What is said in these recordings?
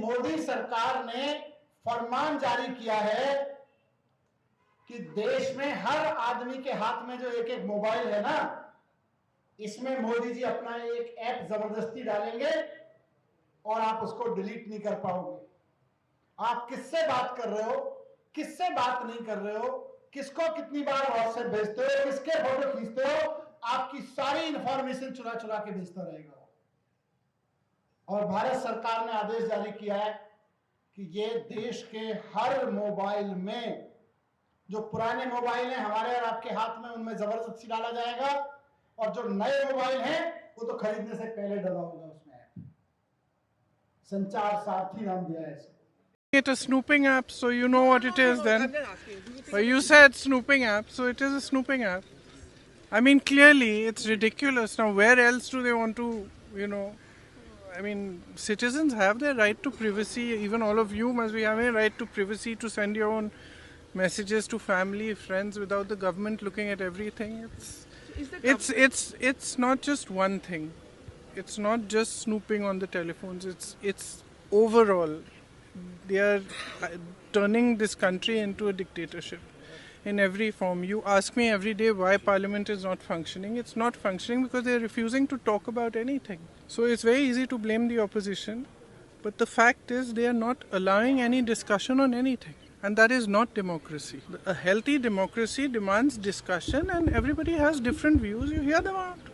मोदी सरकार ने फरमान जारी किया है कि देश में हर आदमी के हाथ में जो एक एक मोबाइल है ना, इसमें मोदी जी अपना एक ऐप जबरदस्ती डालेंगे और आप उसको डिलीट नहीं कर पाओगे। आप किससे बात कर रहे हो, किससे बात नहीं कर रहे हो, किसको कितनी बार व्हाट्सएप भेजते हो, किसके फोटो खींचते हो, आपकी सारी इंफॉर्मेशन चुरा चुरा के भेजता रहेगा। और भारत सरकार ने आदेश जारी किया है कि ये देश के हर मोबाइल में, जो पुराने मोबाइल हैं हमारे और आपके हाथ में, उनमें जबरदस्ती डाला जाएगा, और जो नए मोबाइल हैं वो तो खरीदने से पहले डाला होगा उसमें ऐप। संचार सारथी नाम दिया है इसे। It a snooping app, so you know what it is then. But you said snooping app, so it is a snooping app. I mean, clearly, it's ridiculous. Now, where else do they want to, I mean, citizens have their right to privacy. Even all of you must be having a right to privacy to send your own messages to family, friends, without the government looking at everything. It's not just one thing. It's not just snooping on the telephones. It's overall. They are turning this country into a dictatorship in every form. You ask me every day why Parliament is not functioning. It's not functioning because they are refusing to talk about anything. So it's very easy to blame the opposition, but the fact is they are not allowing any discussion on anything. And that is not democracy. A healthy democracy demands discussion, and everybody has different views. You hear them out.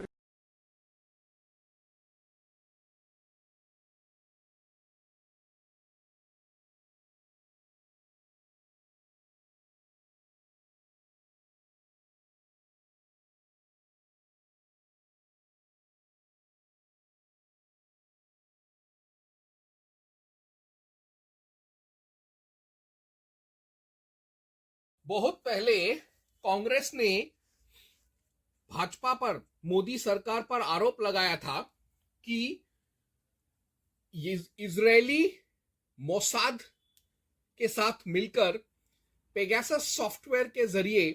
बहुत पहले कांग्रेस ने भाजपा पर, मोदी सरकार पर आरोप लगाया था कि इजरायली मोसाद के साथ मिलकर पेगासस सॉफ्टवेयर के जरिए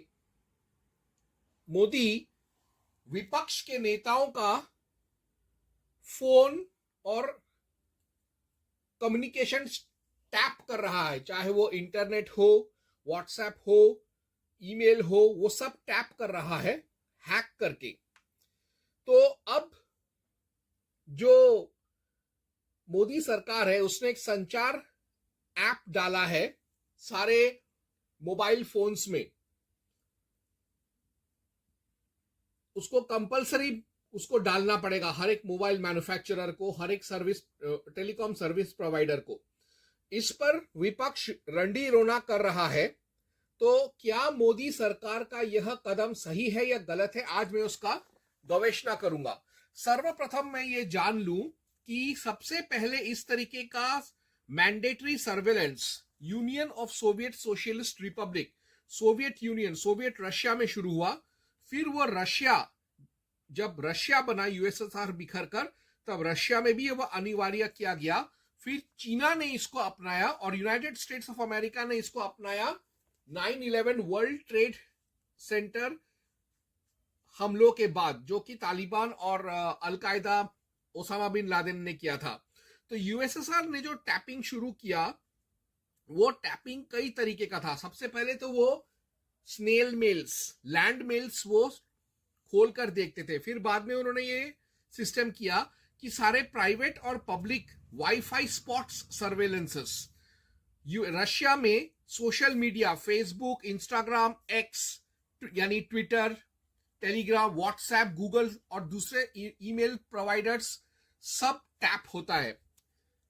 मोदी विपक्ष के नेताओं का फोन और कम्युनिकेशन टैप कर रहा है, चाहे वो इंटरनेट हो, व्हाट्सएप हो, ईमेल हो, वो सब टैप कर रहा है हैक करके। तो अब जो मोदी सरकार है उसने एक संचार ऐप डाला है सारे मोबाइल फोन्स में। उसको कंपलसरी उसको डालना पड़ेगा हर एक मोबाइल मैन्युफैक्चरर को, हर एक सर्विस टेलीकॉम सर्विस प्रोवाइडर को। इस पर विपक्ष रंडी रोना कर रहा है। तो क्या मोदी सरकार का यह कदम सही है या गलत है, आज मैं उसका गवेषणा करूंगा। सर्वप्रथम मैं ये जान लूं कि सबसे पहले इस तरीके का mandatory surveillance union of Soviet socialist Republic, Soviet union, Soviet Russia में शुरू हुआ। फिर वो रशिया, जब रशिया बना यूएसएसआर बिखर कर, तब रशिया में भी वह अनिवार्य किया गया। फिर चीना ने इसको अपनाया और यूनाइटेड स्टेट्स ऑफ अमेरिका ने इसको अपनाया 9/11 वर्ल्ड ट्रेड सेंटर हमलों के बाद, जो कि तालिबान और अलकायदा, ओसामा बिन लादेन ने किया था। तो यूएसएसआर ने जो टैपिंग शुरू किया, वो टैपिंग कई तरीके का था। सबसे पहले तो वो स्नेल मेल्स, लैंड मेल्स वो खोल कर देखते थे। फिर बाद में उन्होंने ये सिस्टम किया कि सारे प्राइवेट और पब्लिक वाईफाई स्पॉट्स सर्वेलेंसेस। रशिया में social media, Facebook, Instagram, x यानी ट्विटर, टेलीग्राम, व्हाट्सएप, गूगल और दूसरे ईमेल प्रोवाइडर्स सब टैप होता है।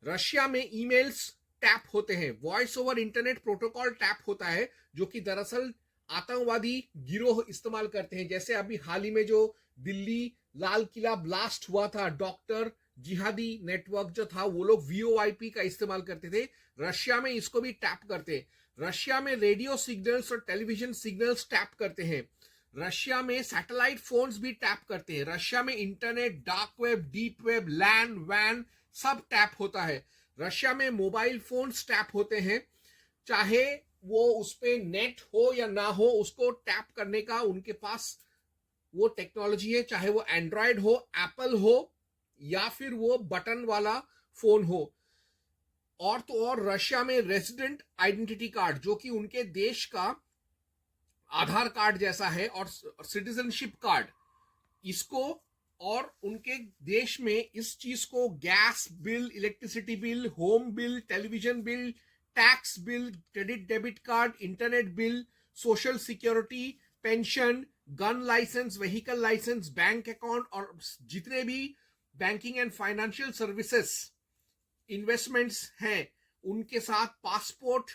रशिया में ईमेल्स टैप होते हैं, voice over internet protocol tap होता है, जो कि दरअसल आतंकवादी गिरोह इस्तेमाल करते हैं। जैसे अभी हाल ही में जो दिल्ली लाल किला ब्लास्ट हुआ था, डॉक्टर जिहादी नेटवर्क जो था, वो लोग वीओआईपी का इस्तेमाल करते थे। रशिया में इसको भी टैप करते हैं। रशिया में रेडियो सिग्नल्स और टेलीविजन सिग्नल्स टैप करते हैं। रशिया में सैटेलाइट फोन्स भी टैप करते हैं। रशिया में internet, dark web, deep web, LAN, वैन सब टैप होता है। रशिया में मोबाइल फोन्स टैप होते हैं, चाहे वो उस पे नेट हो या ना हो, उसको टैप करने का उनके पास वो टेक्नोलॉजी है, चाहे वो एंड्रॉयड हो, एप्पल हो या फिर वो बटन वाला फोन हो। और तो और रशिया में रेजिडेंट आइडेंटिटी कार्ड, जो कि उनके देश का आधार कार्ड जैसा है, और सिटीजनशिप कार्ड, इसको और उनके देश में इस चीज को gas bill, electricity bill, home bill, television bill, tax bill, credit debit card, internet bill, social security, pension, gun licence, vehicle licence, bank account और जितने भी banking and financial services investments हैं, उनके साथ passport,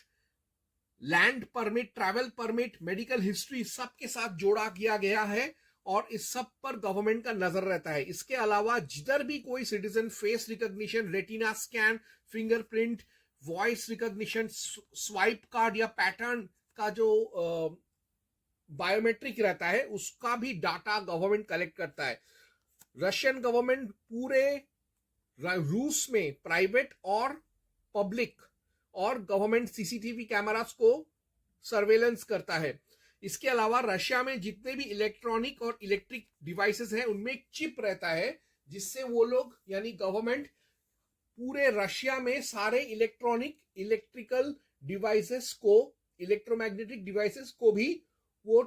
land permit, travel permit, medical history, सबके साथ जोड़ा किया गया है और इस सब पर गवर्नमेंट का नजर रहता है। इसके अलावा जिधर भी कोई citizen face recognition, retina scan, fingerprint, voice recognition, swipe card या पैटर्न का जो बायोमेट्रिक रहता है, उसका भी डाटा गवर्नमेंट कलेक्ट करता है। रशियन गवर्नमेंट पूरे रूस में प्राइवेट और पब्लिक और गवर्नमेंट सीसीटीवी कैमरास को सर्वेलेंस करता है। इसके अलावा रशिया में जितने भी इलेक्ट्रॉनिक और इलेक्ट्रिक डिवाइसेस हैं, उनमें एक चिप रहता है, जिससे वो लोग यानी गवर्नमेंट पूरे रशिया में सारे इलेक्ट्रॉनिक, इलेक्ट्रिकल डिवाइसेस को, इलेक्ट्रोमैग्नेटिक डिवाइसेस को भी वो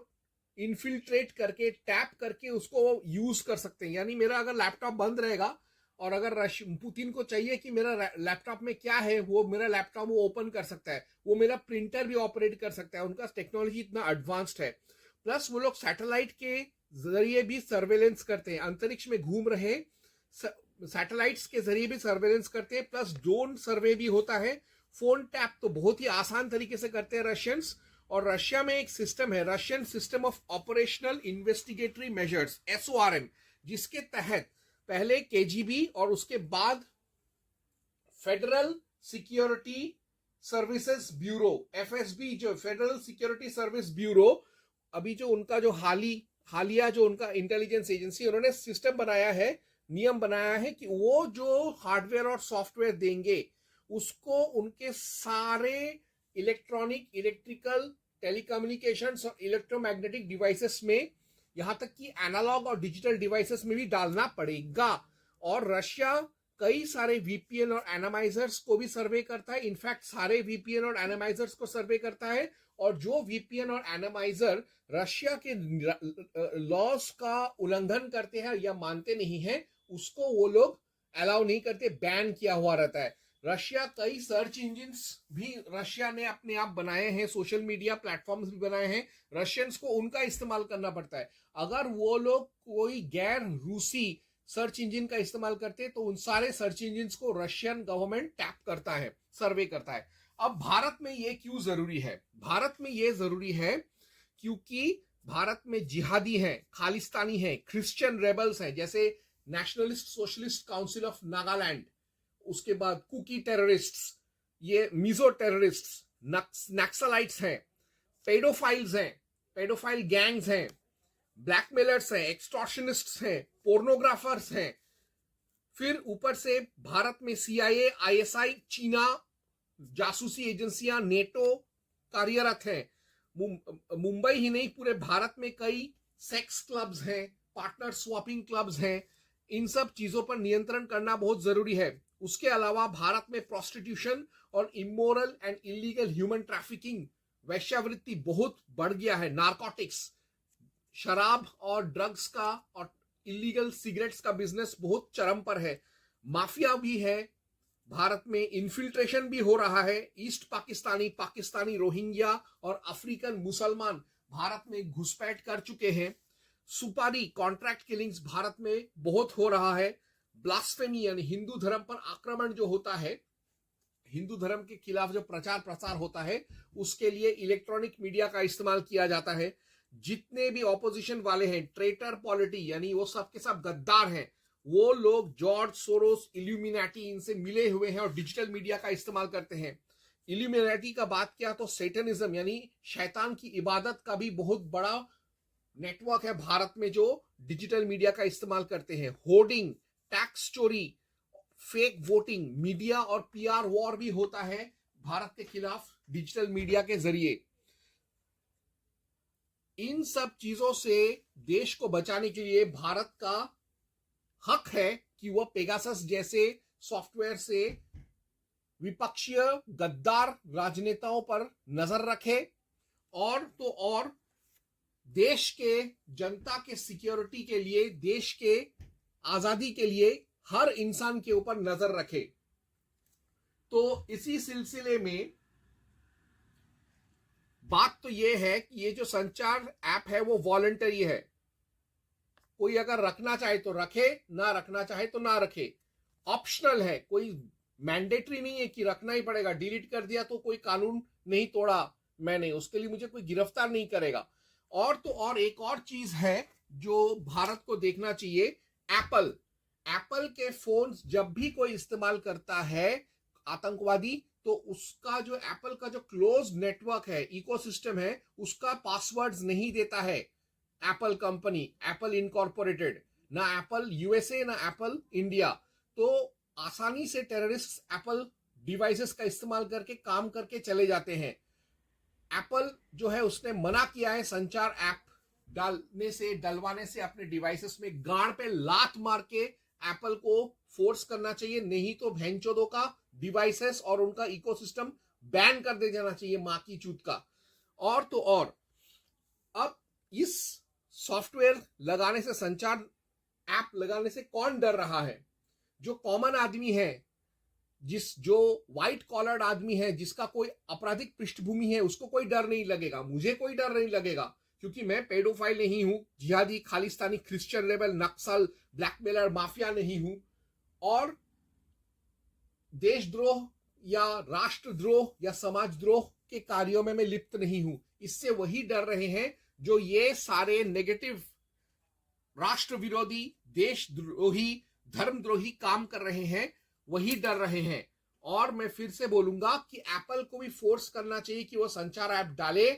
इन्फिल्ट्रेट करके, टैप करके उसको यूज कर सकते हैं। यानी मेरा अगर लैपटॉप बंद रहेगा और अगर पुतिन को चाहिए कि मेरा लैपटॉप में क्या है, वो मेरा लैपटॉप वो ओपन कर सकता है, वो मेरा प्रिंटर भी ऑपरेट कर सकता है। उनका टेक्नोलॉजी इतना एडवांस्ड है। प्लस वो लोग सैटेलाइट के जरिए भी सर्वेलेंस करते हैं, अंतरिक्ष में घूम रहे सैटेलाइट्स के जरिए भी सर्वेलेंस करते हैं। प्लस ड्रोन सर्वे भी होता है। फोन टैप तो बहुत ही आसान तरीके से करते हैं रशियंस। और रशिया में एक सिस्टम है, Russian system of operational investigatory measures, SORM, जिसके तहत पहले KGB और उसके बाद federal security services bureau, FSB, जो फेडरल सिक्योरिटी सर्विस ब्यूरो, अभी जो उनका जो हालिया जो उनका इंटेलिजेंस एजेंसी, उन्होंने सिस्टम बनाया है, नियम बनाया है कि वो जो हार्डवेयर और सॉफ्टवेयर देंगे, उसको उनके सारे इलेक्ट्रॉनिक, इलेक्ट्रिकल, टेलीकम्युनिकेशंस और इलेक्ट्रोमैग्नेटिक डिवाइसेस में, यहां तक कि एनालॉग और डिजिटल डिवाइसेस में भी डालना पड़ेगा। और रशिया कई सारे VPN और एनामाइजर्स को भी सर्वे करता है। इनफैक्ट सारे VPN और एनामाइजर्स को सर्वे करता है। और जो VPN और एनामाइजर रशिया के लॉज का उल्लंघन करते हैं या मानते नहीं हैं, उसको वो लोग अलाउ नहीं करते, बैन किया हुआ रहता है। रशिया कई सर्च इंजिन्स भी रशिया ने अपने आप बनाए हैं, सोशल मीडिया प्लेटफॉर्म्स भी बनाए हैं। रशियंस को उनका इस्तेमाल करना पड़ता है। अगर वो लोग कोई गैर रूसी सर्च इंजिन का इस्तेमाल करते तो उन सारे सर्च इंजिन्स को रशियन गवर्नमेंट टैप करता है, सर्वे करता है। अब भारत में ये क्यों जरूरी है? भारत में ये जरूरी है क्योंकि भारत में जिहादी हैं, खालिस्तानी हैं, क्रिश्चियन रेबल्स हैं, जैसे nationalist socialist council of Nagaland, उसके बाद कुकी टेररिस्ट्स, ये मिजो टेररिस्ट्स, नक्सलाइट्स हैं, पेडोफाइल्स हैं, पेडोफाइल गैंग्स हैं, ब्लैकमेलर्स हैं, एक्सटॉर्शनिस्ट्स हैं, पोर्नोग्राफर्स हैं। फिर ऊपर से भारत में CIA, ISI, चीना जासूसी एजेंसियां, नेटो कार्यरत हैं। मुंबई ही नहीं, पूरे भारत में कई सेक्स क्लब्स हैं, पार्टनर स्वैपिंग क्लब्स हैं। इन सब चीजों पर नियंत्रण करना बहुत जरूरी है। उसके अलावा भारत में प्रोस्टिट्यूशन और immoral and illegal human trafficking, वैश्यावृत्ति बहुत बढ़ गया है। नारकोटिक्स, शराब और ड्रग्स का और इलीगल सिगरेट्स का बिजनेस बहुत चरम पर है। माफिया भी है भारत में, इन्फिल्ट्रेशन भी हो रहा है। ईस्ट पाकिस्तानी रोहिंग्या और अफ्रीकन मुसलमान भारत में घुसपैठ कर चुके हैं। सुपारी, कॉन्ट्रैक्ट किलिंग्स भारत में बहुत हो रहा है। ब्लास्फेमी यानी हिंदू धर्म पर आक्रमण जो होता है, हिंदू धर्म के खिलाफ जो प्रचार प्रसार होता है, उसके लिए इलेक्ट्रॉनिक मीडिया का इस्तेमाल किया जाता है। जितने भी ऑपोजिशन वाले हैं, ट्रेटर पॉलिटी यानी वो सब के सब गद्दार हैं, वो लोग जॉर्ज सोरोस, इल्यूमिनाटी, इनसे मिले हुए हैं और डिजिटल मीडिया का इस्तेमाल करते हैं। इल्यूमिनाटी का बात किया तो सैटनिज्म यानी शैतान की इबादत का भी बहुत बड़ा नेटवर्क है भारत में, जो डिजिटल मीडिया का इस्तेमाल करते हैं। होर्डिंग, टैक्स चोरी, फेक वोटिंग, मीडिया और PR वॉर भी होता है भारत के खिलाफ डिजिटल मीडिया के जरिए। इन सब चीजों से देश को बचाने के लिए भारत का हक है कि वह पेगासस जैसे सॉफ्टवेयर से विपक्षीय गद्दार राजनेताओं पर नजर रखे और तो और देश के जनता के सिक्योरिटी के लिए, देश के आजादी के लिए हर इंसान के ऊपर नजर रखे। तो इसी सिलसिले में बात तो यह है कि ये जो संचार ऐप है वो वॉलंटरी है। कोई अगर रखना चाहे तो रखे, ना रखना चाहे तो ना रखे, ऑप्शनल है, कोई मैंडेटरी नहीं है कि रखना ही पड़ेगा। डिलीट कर दिया तो कोई कानून नहीं तोड़ा मैंने, उसके लिए मुझे कोई गिरफ्तार नहीं करेगा। और तो और एक और चीज है जो भारत को देखना चाहिए, एप्पल के फोन जब भी कोई इस्तेमाल करता है आतंकवादी, तो उसका जो एप्पल का जो क्लोज नेटवर्क है, इकोसिस्टम है, उसका पासवर्ड्स नहीं देता है एप्पल कंपनी, एप्पल इनकॉर्पोरेटेड, ना एप्पल यूएसए ना एप्पल इंडिया। तो आसानी से टेररिस्ट एप्पल डिवाइसेस का इस्तेमाल करके काम करके चले जाते हैं। एप्पल जो है उसने मना किया है संचार ऐप डलवाने से अपने डिवाइसेस में। गांड पे लात मार के एप्पल को फोर्स करना चाहिए, नहीं तो भैंचोदों का डिवाइसेस और उनका इकोसिस्टम बैन कर दे जाना चाहिए, मां की चूत का। और तो और अब इस सॉफ्टवेयर लगाने से, संचार ऐप लगाने से कौन डर रहा है? जो कॉमन आदमी है, जो व्हाइट कॉलर्ड आदमी है, जिसका कोई आपराधिक पृष्ठभूमि है, उसको कोई डर नहीं लगेगा। मुझे कोई डर नहीं लगेगा क्योंकि मैं पेडोफाइल नहीं हूं, जिहादी, खालिस्तानी, क्रिश्चियन रेबल, नक्सल, ब्लैकमेलर, माफिया नहीं हूं और देशद्रोह या राष्ट्रद्रोह या समाजद्रोह के कार्यों में मैं लिप्त नहीं हूं। इससे वही डर रहे हैं जो ये सारे नेगेटिव, राष्ट्र विरोधी, देशद्रोही, धर्मद्रोही काम कर रहे हैं, वही डर रहे हैं। और मैं फिर से बोलूंगा कि एप्पल को भी फोर्स करना चाहिए कि वो संचार ऐप डाले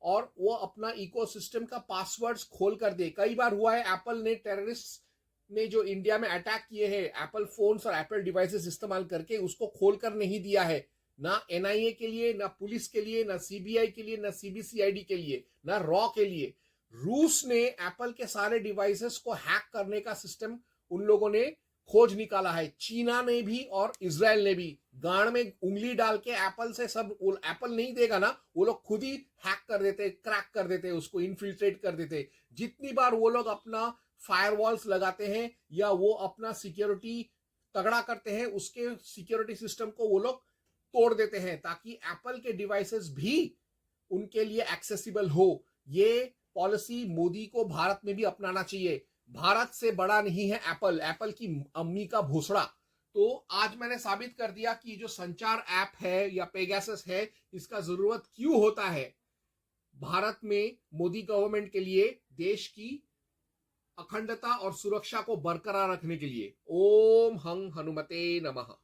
और वो अपना इकोसिस्टम का पासवर्ड्स खोल कर दे। कई बार हुआ है एप्पल ने, टेररिस्ट ने जो इंडिया में अटैक किए हैं एप्पल फोन्स और एप्पल डिवाइसेस इस्तेमाल करके, उसको खोलकर नहीं दिया है, ना एनआईए के लिए, ना पुलिस के लिए, ना सीबीआई के लिए, ना सीबीसीआईडी के लिए, ना रॉ के लिए। रूस ने एप्पल के सारे डिवाइसेस को हैक करने का सिस्टम उन लोगों ने खोज निकाला है। चीना ने भी और इजराइल ने भी। गांड में उंगली डाल के एप्पल से सब, एप्पल नहीं देगा ना, वो लोग खुद ही हैक कर देते, क्रैक कर देते, उसको इन्फिल्ट्रेट कर देते। जितनी बार वो लोग अपना फायरवॉल्स लगाते हैं या वो अपना सिक्योरिटी तगड़ा करते हैं, उसके सिक्योरिटी सिस्टम को वो लोग तोड़ देते हैं ताकि एप्पल के डिवाइसेस भी उनके लिए एक्सेसिबल हो। ये पॉलिसी मोदी को भारत में भी अपनाना चाहिए। भारत से बड़ा नहीं है एप्पल, एप्पल की अम्मी का भोसड़ा। तो आज मैंने साबित कर दिया कि जो संचार ऐप है या पेगासस है, इसका जरूरत क्यों होता है भारत में मोदी गवर्नमेंट के लिए, देश की अखंडता और सुरक्षा को बरकरार रखने के लिए। ओम हं हनुमते नमः।